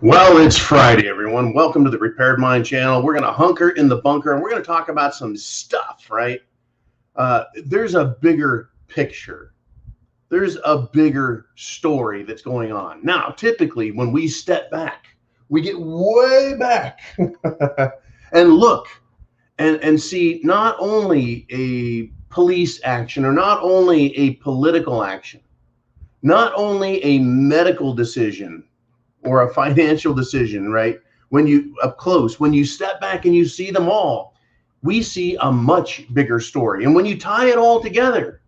Well, it's Friday, everyone. Welcome to the Prepared Mind channel. We're going to hunker in the bunker and we're going to talk about some stuff, right? There's a bigger picture. There's a bigger story that's going on. Now, typically, when we step back, we get way back and look and see not only a police action or not only a political action, not only a medical decision, or a financial decision, right? When you up close, when you step back and you see them all, we see a much bigger story. And when you tie it all together,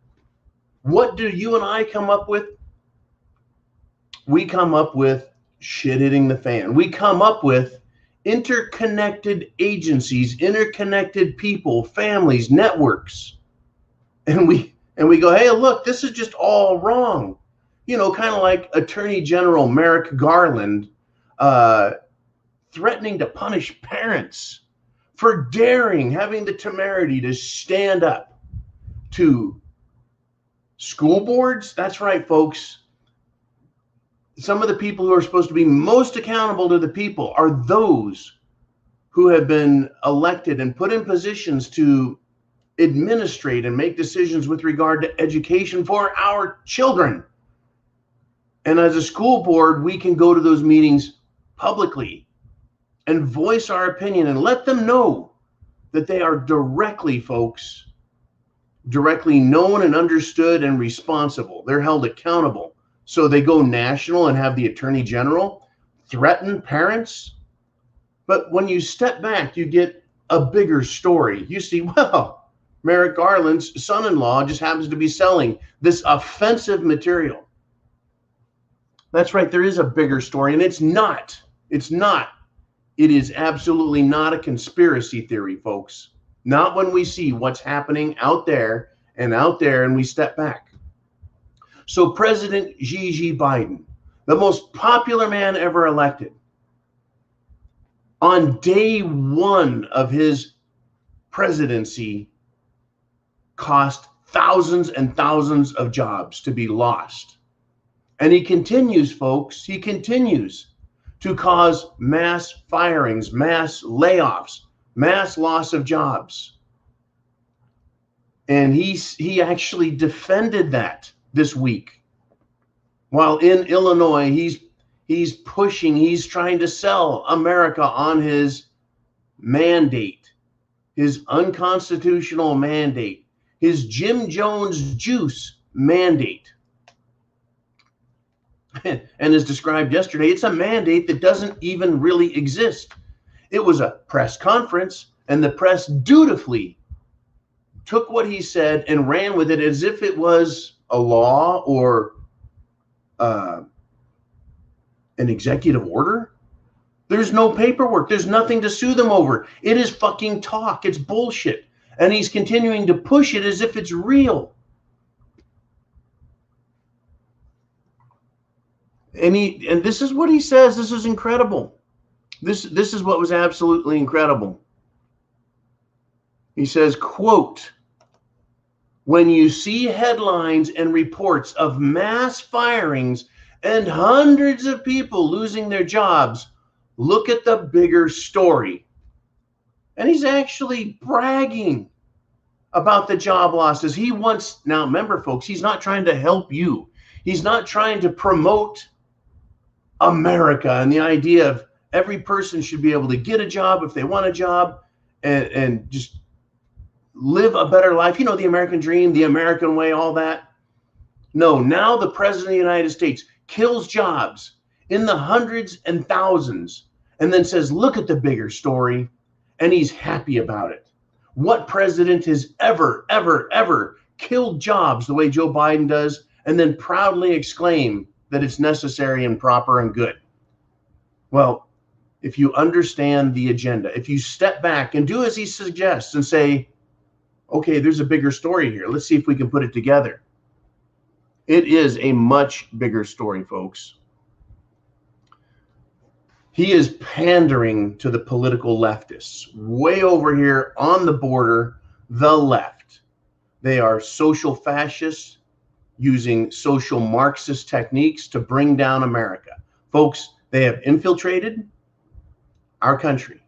what do you and I come up with? We come up with shit hitting the fan. We come up with interconnected agencies, interconnected people, families, networks. And we go, hey, look, this is just all wrong. You know, kind of like Attorney General Merrick Garland threatening to punish parents for having the temerity to stand up to school boards. That's right, folks. Some of the people who are supposed to be most accountable to the people are those who have been elected and put in positions to administrate and make decisions with regard to education for our children. And as a school board, we can go to those meetings publicly and voice our opinion and let them know that they are directly known and understood and responsible. They're held accountable. So they go national and have the Attorney General threaten parents. But when you step back, you get a bigger story. You see, well, Merrick Garland's son-in-law just happens to be selling this offensive material. That's right. There is a bigger story, and it is absolutely not a conspiracy theory, folks. Not when we see what's happening out there, and we step back. So President Xi Biden, the most popular man ever elected, on day one of his presidency, cost thousands and thousands of jobs to be lost. And he continues, folks, to cause mass firings, mass layoffs, mass loss of jobs. And he actually defended that this week. While in Illinois, he's trying to sell America on his mandate, his unconstitutional mandate, his Jim Jones juice mandate. And as described yesterday, it's a mandate that doesn't even really exist. It was a press conference, and the press dutifully took what he said and ran with it as if it was a law or an executive order. There's no paperwork. There's nothing to sue them over. It is fucking talk. It's bullshit. And he's continuing to push it as if it's real. And this is what he says. This is incredible. This is what was absolutely incredible. He says, quote, "When you see headlines and reports of mass firings and hundreds of people losing their jobs, look at the bigger story." And he's actually bragging about the job losses. Now remember, folks, he's not trying to help you. He's not trying to promote America and the idea of every person should be able to get a job if they want a job and just live a better life. You know, the American dream, the American way, all that. No, now the president of the United States kills jobs in the hundreds and thousands and then says, look at the bigger story. And he's happy about it. What president has ever killed jobs the way Joe Biden does and then proudly exclaim that it's necessary and proper and good? Well, if you understand the agenda, if you step back and do as he suggests and say, okay, there's a bigger story here. Let's see if we can put it together. It is a much bigger story, folks. He is pandering to the political leftists way over here on the border, the left. They are social fascists using social Marxist techniques to bring down America. Folks, They have infiltrated our country.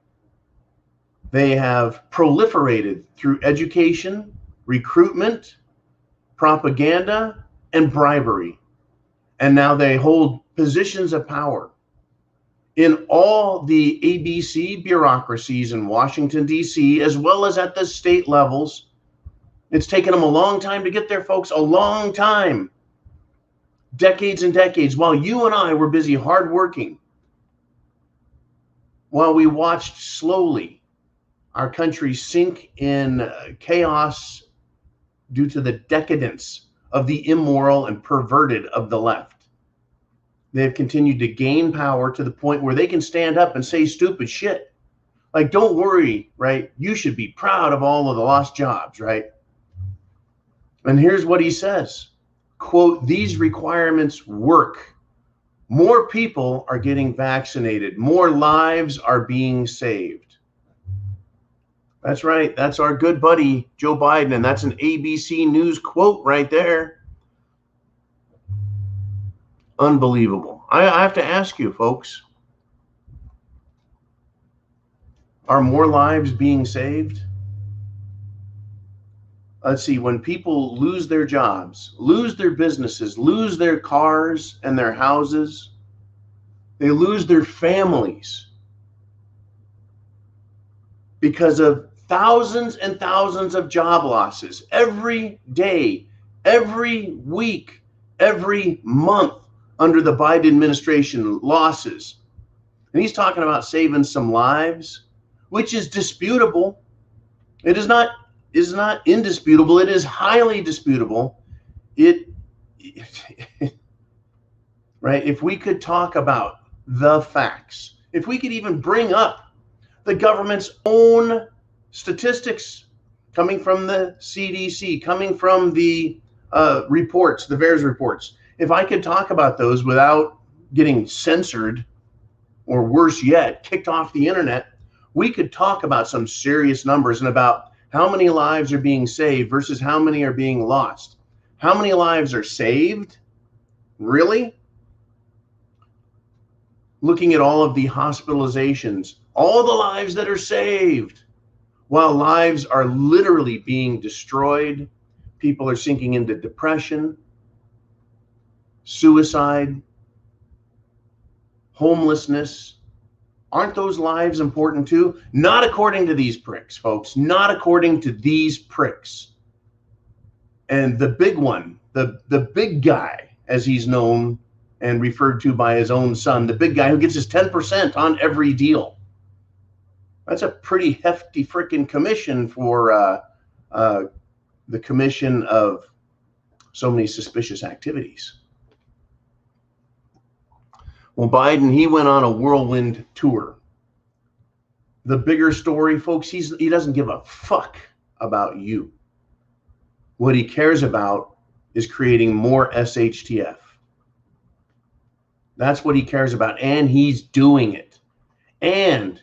They have proliferated through education, recruitment, propaganda, and bribery. And now they hold positions of power in all the ABC bureaucracies in Washington, D.C., as well as at the state levels. It's taken them a long time to get there, folks, a long time. Decades and decades, while you and I were busy hardworking, while we watched slowly our country sink in chaos due to the decadence of the immoral and perverted of the left. They have continued to gain power to the point where they can stand up and say stupid shit. Like, don't worry, right? You should be proud of all of the lost jobs, right? And here's what he says, quote, these requirements work. More people are getting vaccinated. More lives are being saved. That's right. That's our good buddy, Joe Biden. And that's an ABC News quote right there. Unbelievable. I have to ask you, folks, are more lives being saved? Let's see, when people lose their jobs, lose their businesses, lose their cars and their houses, they lose their families because of thousands and thousands of job losses every day, every week, every month under the Biden administration, losses. And he's talking about saving some lives, which is disputable. It is not indisputable. It is highly disputable. Right? If we could talk about the facts, if we could even bring up the government's own statistics coming from the CDC, coming from the reports, the VAERS reports, if I could talk about those without getting censored or worse yet, kicked off the internet, we could talk about some serious numbers and about how many lives are being saved versus how many are being lost. How many lives are saved? Really? Looking at all of the hospitalizations, all the lives that are saved, while lives are literally being destroyed. People are sinking into depression, suicide, homelessness. Aren't those lives important too? Not according to these pricks, folks. Not according to these pricks. And the big one, the big guy, as he's known and referred to by his own son, the big guy who gets his 10% on every deal. That's a pretty hefty freaking commission for the commission of so many suspicious activities. Well, Biden, he went on a whirlwind tour. The bigger story, folks, he doesn't give a fuck about you. What he cares about is creating more SHTF. That's what he cares about, and he's doing it. And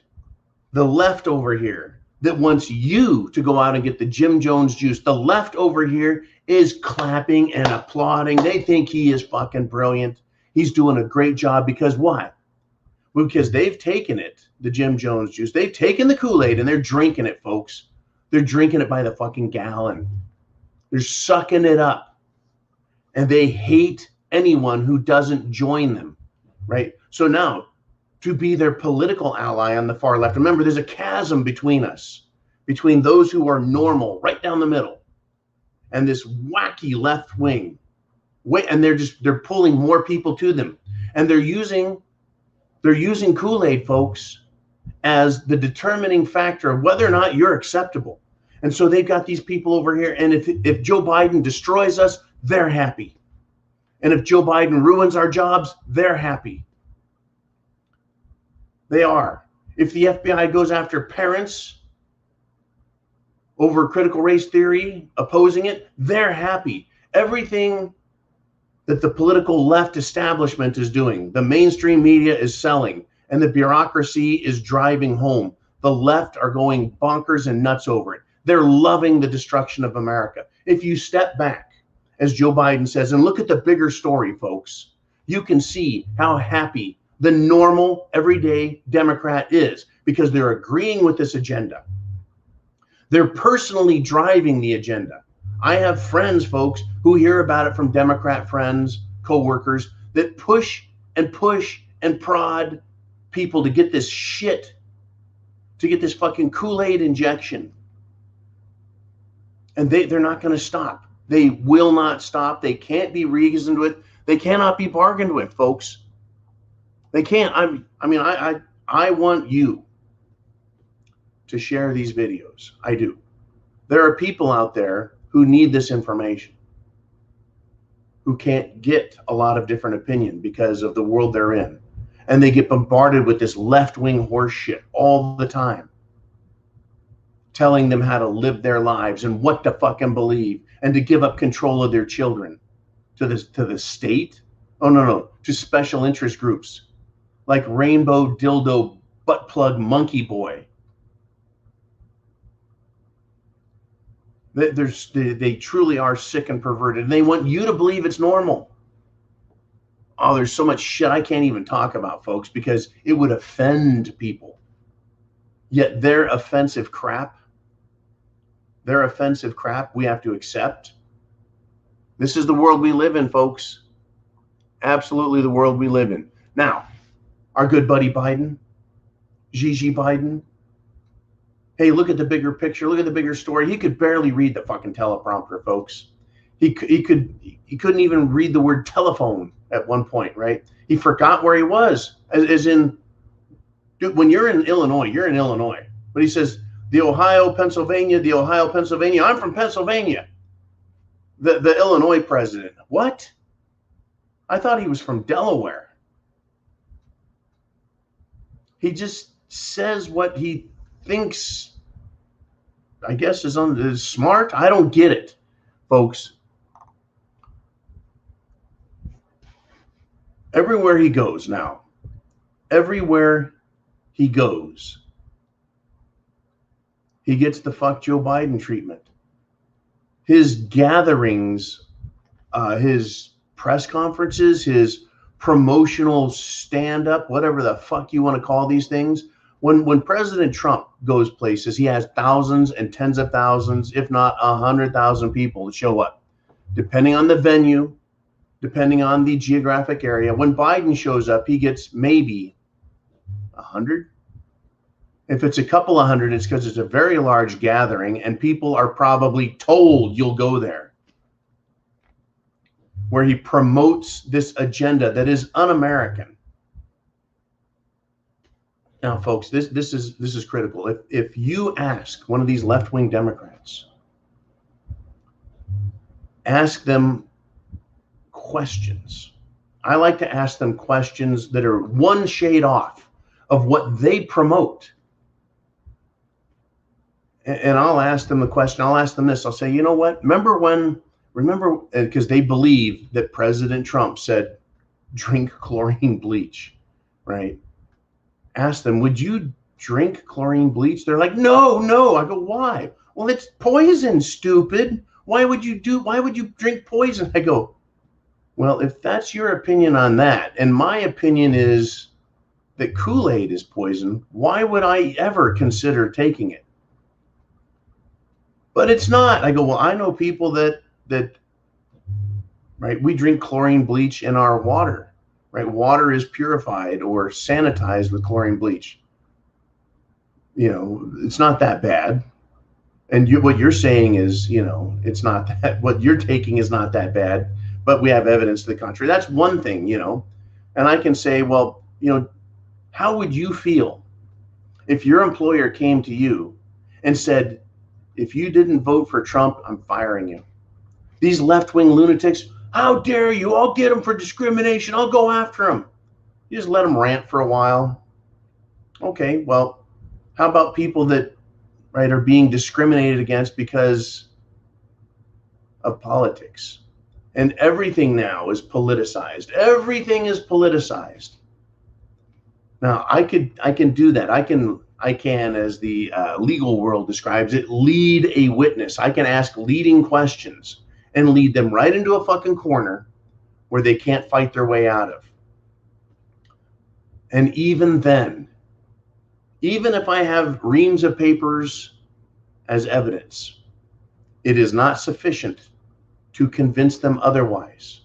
the left over here that wants you to go out and get the Jim Jones juice, the left over here is clapping and applauding. They think he is fucking brilliant. He's doing a great job because what? Well, because they've taken it, the Jim Jones juice. They've taken the Kool-Aid and they're drinking it, folks. They're drinking it by the fucking gallon. They're sucking it up. And they hate anyone who doesn't join them, right? So now, to be their political ally on the far left, remember, there's a chasm between us, between those who are normal, right down the middle, and this wacky left wing. And they're pulling more people to them, and they're using Kool-Aid, folks, as the determining factor of whether or not you're acceptable. And so they've got these people over here, and if Joe Biden destroys us, they're happy. And if Joe Biden ruins our jobs, they're happy. They are. If the FBI goes after parents over critical race theory, opposing it, they're happy. Everything that the political left establishment is doing, the mainstream media is selling, and the bureaucracy is driving home. The left are going bonkers and nuts over it. They're loving the destruction of America. If you step back, as Joe Biden says, and look at the bigger story, folks, you can see how happy the normal, everyday Democrat is, because they're agreeing with this agenda. They're personally driving the agenda. I have friends, folks, who hear about it from Democrat friends, co-workers, that push and prod people to get this shit, to get this fucking Kool-Aid injection. And they're not going to stop. They will not stop. They can't be reasoned with. They cannot be bargained with, folks. They can't. I want you to share these videos. I do. There are people out there who need this information, who can't get a lot of different opinion because of the world they're in. And they get bombarded with this left-wing horse shit all the time, telling them how to live their lives and what to fucking believe, and to give up control of their children to the state. Oh, no, to special interest groups like Rainbow Dildo Butt Plug Monkey Boy. They truly are sick and perverted, and they want you to believe it's normal. Oh, there's so much shit I can't even talk about, folks, because it would offend people. Yet their offensive crap we have to accept. This is the world we live in, folks. Absolutely the world we live in. Now, our good buddy Biden, Gigi Biden, hey, look at the bigger picture. Look at the bigger story. He could barely read the fucking teleprompter, folks. He couldn't even read the word telephone at one point, right? He forgot where he was, as in, dude, when you're in Illinois, you're in Illinois. But he says, the Ohio, Pennsylvania. I'm from Pennsylvania. The Illinois president. What? I thought he was from Delaware. He just says what he thinks, I guess, is smart. I don't get it, folks. Everywhere he goes now, he gets the fuck Joe Biden treatment. His gatherings, his press conferences, his promotional stand-up, whatever the fuck you want to call these things. When President Trump goes places, he has thousands and tens of thousands, if not 100,000 people to show up, depending on the venue, depending on the geographic area. When Biden shows up, he gets maybe 100. If it's a couple of hundred, it's because it's a very large gathering and people are probably told you'll go there, where he promotes this agenda that is un-American. Now, folks, this is critical. If you ask one of these left-wing Democrats, ask them questions. I like to ask them questions that are one shade off of what they promote. And I'll ask them the question. I'll ask them this. I'll say, you know what? Remember, because they believe that President Trump said, drink chlorine bleach, right? Ask them, would you drink chlorine bleach? They're like, no. I go, why? Well, it's poison, stupid. Why would you drink poison? I go, well, if that's your opinion on that, and my opinion is that Kool-Aid is poison, why would I ever consider taking it? But it's not. I go, well, I know people that right, we drink chlorine bleach in our water, right? Water is purified or sanitized with chlorine bleach. You know, it's not that bad. And what you're saying is, you know, it's not that, what you're taking is not that bad, but we have evidence to the contrary. That's one thing, you know. And I can say, well, you know, how would you feel if your employer came to you and said, if you didn't vote for Trump, I'm firing you? These left-wing lunatics, how dare you? I'll get them for discrimination. I'll go after them. You just let them rant for a while. Okay, well, how about people that, right, are being discriminated against because of politics? And everything now is politicized. Everything is politicized. Now, I can do that. I can, as the legal world describes it, lead a witness. I can ask leading questions and lead them right into a fucking corner where they can't fight their way out of. And even then, even if I have reams of papers as evidence, it is not sufficient to convince them otherwise,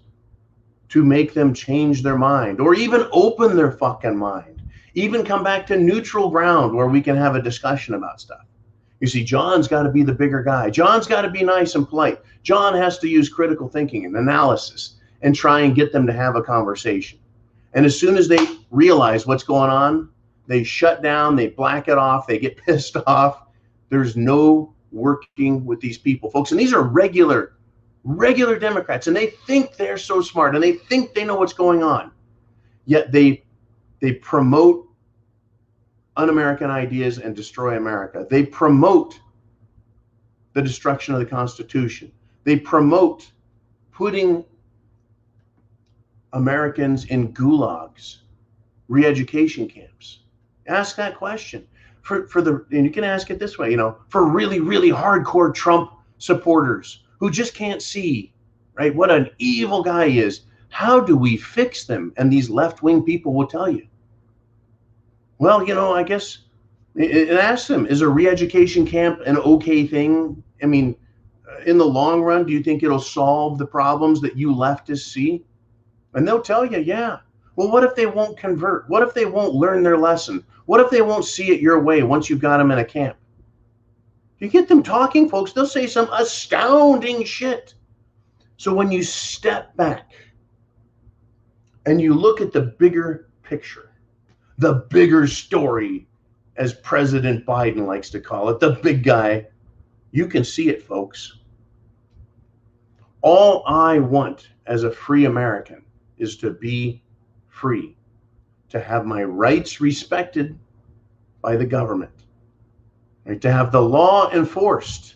to make them change their mind, or even open their fucking mind, even come back to neutral ground where we can have a discussion about stuff. You see, John's got to be the bigger guy. John's got to be nice and polite. John has to use critical thinking and analysis and try and get them to have a conversation. And as soon as they realize what's going on, they shut down, they black it off, they get pissed off. There's no working with these people, folks. And these are regular Democrats, and they think they're so smart, and they think they know what's going on. Yet they promote un-American ideas and destroy America. They promote the destruction of the Constitution. They promote putting Americans in gulags, re-education camps. Ask that question. And you can ask it this way, for really, really hardcore Trump supporters who just can't see, right, what an evil guy he is. How do we fix them? And these left-wing people will tell you. Well, I guess it asks them, is a re-education camp an okay thing? I mean, in the long run, do you think it'll solve the problems that you leftists see? And they'll tell you, yeah. Well, what if they won't convert? What if they won't learn their lesson? What if they won't see it your way once you've got them in a camp? You get them talking, folks, they'll say some astounding shit. So when you step back and you look at the bigger picture, the bigger story, as President Biden likes to call it, the big guy, you can see it, folks. All I want as a free American is to be free, to have my rights respected by the government, right? To have the law enforced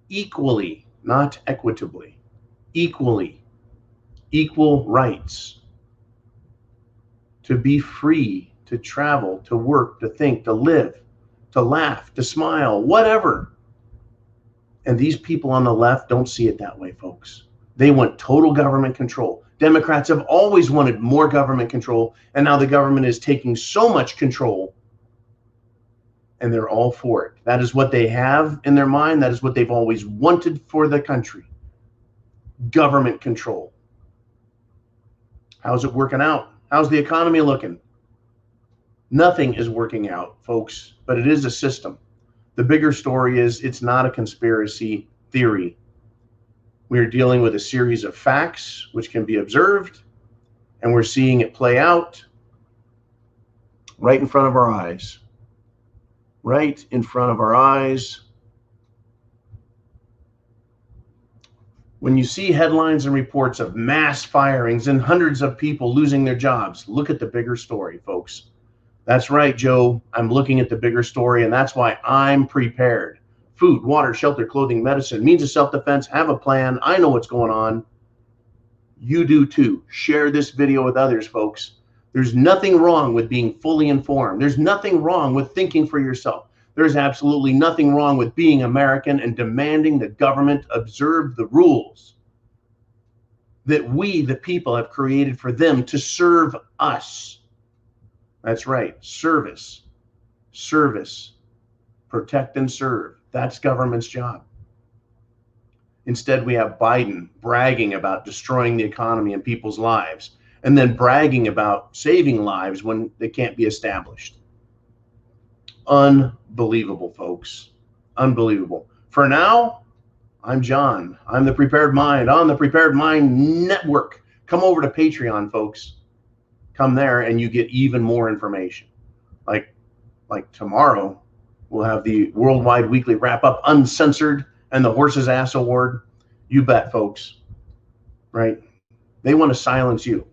equally, not equitably, equally, equal rights, to be free, to travel, to work, to think, to live, to laugh, to smile, whatever. And these people on the left don't see it that way, folks. They want total government control. Democrats have always wanted more government control, and now the government is taking so much control, and they're all for it. That is what they have in their mind. That is what they've always wanted for the country. Government control. How's it working out? How's the economy looking? Nothing is working out, folks, but it is a system. The bigger story is it's not a conspiracy theory. We are dealing with a series of facts which can be observed, and we're seeing it play out right in front of our eyes. Right in front of our eyes. When you see headlines and reports of mass firings and hundreds of people losing their jobs, look at the bigger story, folks. That's right, Joe. I'm looking at the bigger story, and that's why I'm prepared. Food, water, shelter, clothing, medicine, means of self-defense, have a plan. I know what's going on. You do too. Share this video with others, folks. There's nothing wrong with being fully informed. There's nothing wrong with thinking for yourself. There's absolutely nothing wrong with being American and demanding the government observe the rules that we, the people, have created for them to serve us. That's right. Service. Service. Protect and serve. That's government's job. Instead, we have Biden bragging about destroying the economy and people's lives, and then bragging about saving lives when they can't be established. Unbelievable, folks. Unbelievable. For now, I'm John. I'm the Prepared Mind on the Prepared Mind Network. Come over to Patreon, folks. Come there and you get even more information. Like tomorrow, we'll have the Worldwide Weekly Wrap-Up Uncensored and the Horse's Ass Award. You bet, folks. Right? They want to silence you.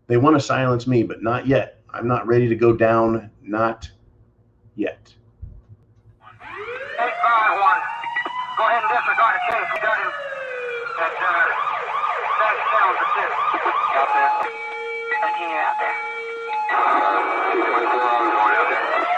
They want to silence me, but not yet. I'm not ready to go down. Not yet. 851. Go ahead and disregard the case. We got him at 37%. Out there. 13 out there. 2.4 hours going out there.